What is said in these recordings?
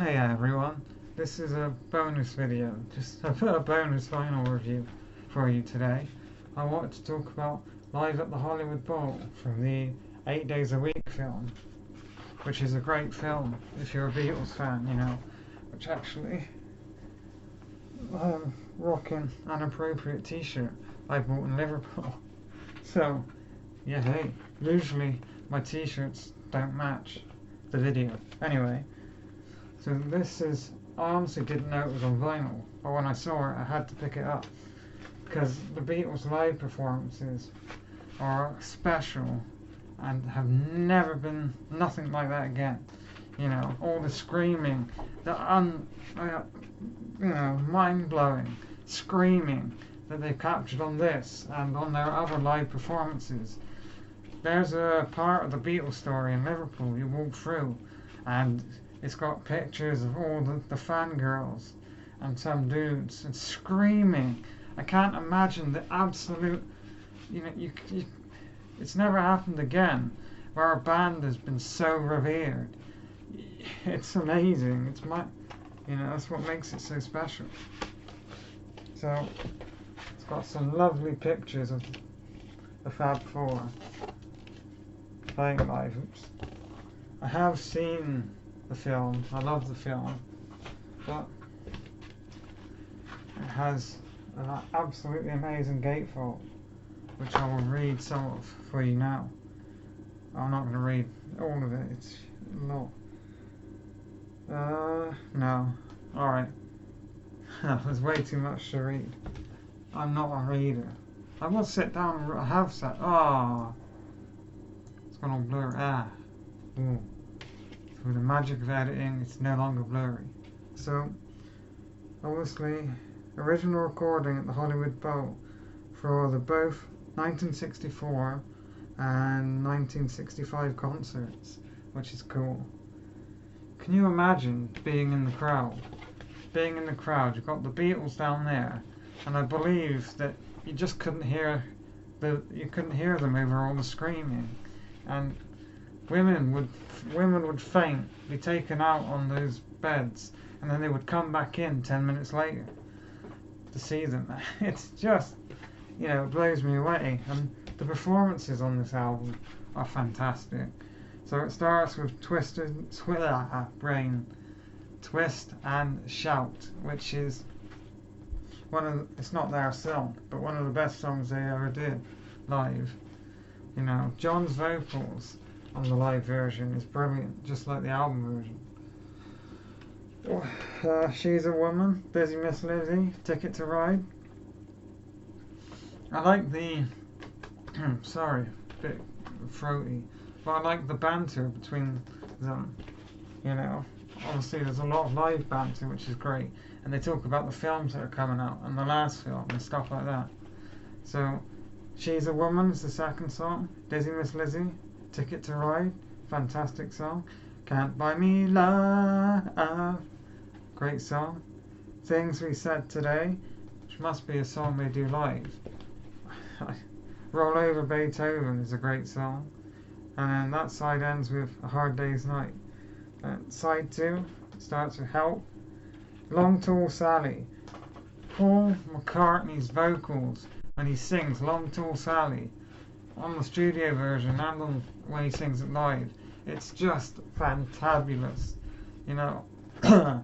Hey everyone, this is a bonus video, just a bonus vinyl review for you today. I wanted to talk about Live at the Hollywood Bowl from the 8 Days a Week film, which is a great film if you're a Beatles fan, which actually, rocking an appropriate t-shirt I bought in Liverpool. So, yeah, hey, usually my t-shirts don't match the video. Anyway, so this is, I honestly didn't know it was on vinyl, but when I saw it I had to pick it up because the Beatles live performances are special and have never been nothing like that again. All the screaming, the mind-blowing screaming that they've captured on this and on their other live performances. There's a part of the Beatles story in Liverpool you walk through, and it's got pictures of all the fangirls and some dudes and screaming. I can't imagine the absolute, it's never happened again where a band has been so revered. It's amazing. That's what makes it so special. So it's got some lovely pictures of the Fab Four playing live. Oops. I have seen the film. I love the film, but it has an absolutely amazing gatefold, which I will read some of for you now. I'm not going to read all of it. It's a lot. No. Alright. There's way too much to read. I'm not a reader. I will sit down and I have sat. It's gone all blurry. Ooh. Through the magic of editing, it's no longer blurry. So, obviously, original recording at the Hollywood Bowl for the both 1964 and 1965 concerts, which is cool. Can you imagine being in the crowd? You've got the Beatles down there, and I believe that you just couldn't hear them over all the screaming, and women would faint, be taken out on those beds, and then they would come back in 10 minutes later to see them. It's just, it blows me away. And the performances on this album are fantastic. So it starts with Twist and Shout, which is it's not their song, but one of the best songs they ever did live. John's vocals on the live version is brilliant, just like the album version. She's a Woman, Busy Miss Lizzie, Ticket to Ride. I like the sorry, a bit throaty, but I like the banter between them. Obviously there's a lot of live banter, which is great, and they talk about the films that are coming out and the last film and stuff like that. So She's a Woman is the second song. Busy Miss Lizzie, Ticket to Ride, fantastic song. Can't Buy Me Love, great song. Things We Said Today, which must be a song they do live. Roll Over Beethoven is a great song. And then that side ends with A Hard Day's Night. Side 2 starts with Help. Long Tall Sally. Paul McCartney's vocals when he sings Long Tall Sally on the studio version and on when he sings it live, it's just fantabulous. Paul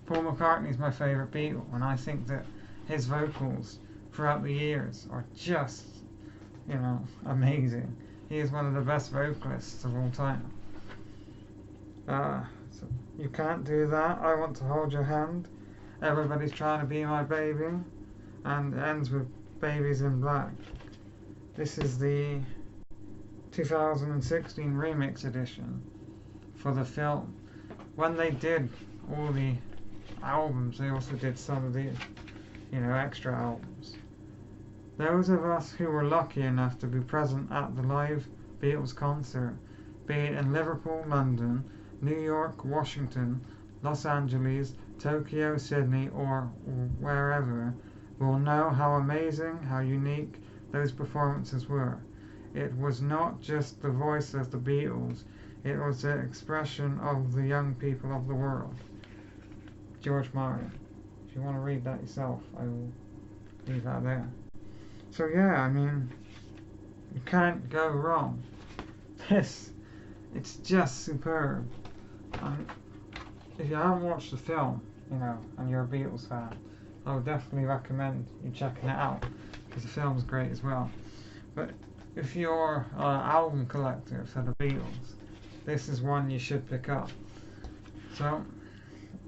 McCartney's my favourite Beatle, and I think that his vocals throughout the years are just, amazing. He is one of the best vocalists of all time. So You Can't Do That, I Want to Hold Your Hand, Everybody's Trying to Be My Baby, and ends with Babies in Black. This is the 2016 remix edition for the film. When they did all the albums, they also did some of the, extra albums. Those of us who were lucky enough to be present at the live Beatles concert, be it in Liverpool, London, New York, Washington, Los Angeles, Tokyo, Sydney, or wherever, will know how amazing, how unique those performances were. It was not just the voice of the Beatles, it was the expression of the young people of the world. George Martin. If you want to read that yourself, I will leave that there. So yeah, I mean, you can't go wrong. It's just superb. And if you haven't watched the film, and you're a Beatles fan, I would definitely recommend you checking it out, because the film's great as well. But if you're an album collector for the Beatles, this is one you should pick up. So,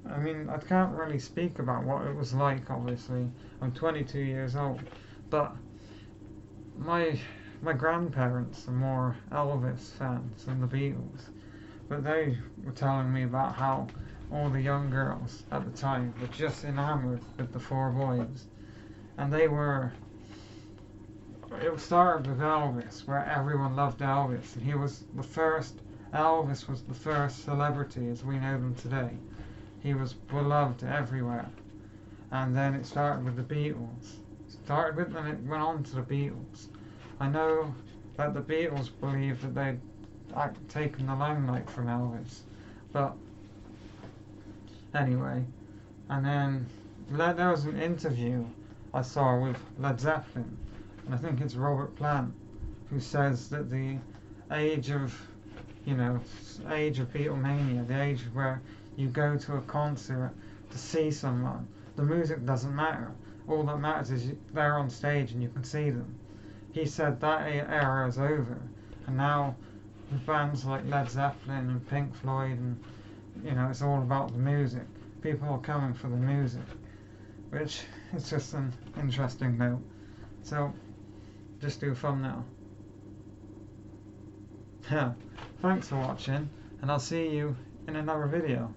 I mean, I can't really speak about what it was like, obviously. I'm 22 years old, but my grandparents are more Elvis fans than the Beatles. But they were telling me about how all the young girls at the time were just enamored with the four boys. And it started with Elvis, where everyone loved Elvis. And Elvis was the first celebrity as we know them today. He was beloved everywhere. And then it started with the Beatles. And it went on to the Beatles. I know that the Beatles believed that they'd taken the limelight from Elvis. But anyway, and then there was an interview I saw with Led Zeppelin, and I think it's Robert Plant, who says that the age of Beatlemania, the age where you go to a concert to see someone, the music doesn't matter. All that matters is they're on stage and you can see them. He said that era is over, and now with bands like Led Zeppelin and Pink Floyd, and it's all about the music. People are coming for the music, which is just an interesting note. So, just do a thumbnail. Thanks for watching, and I'll see you in another video.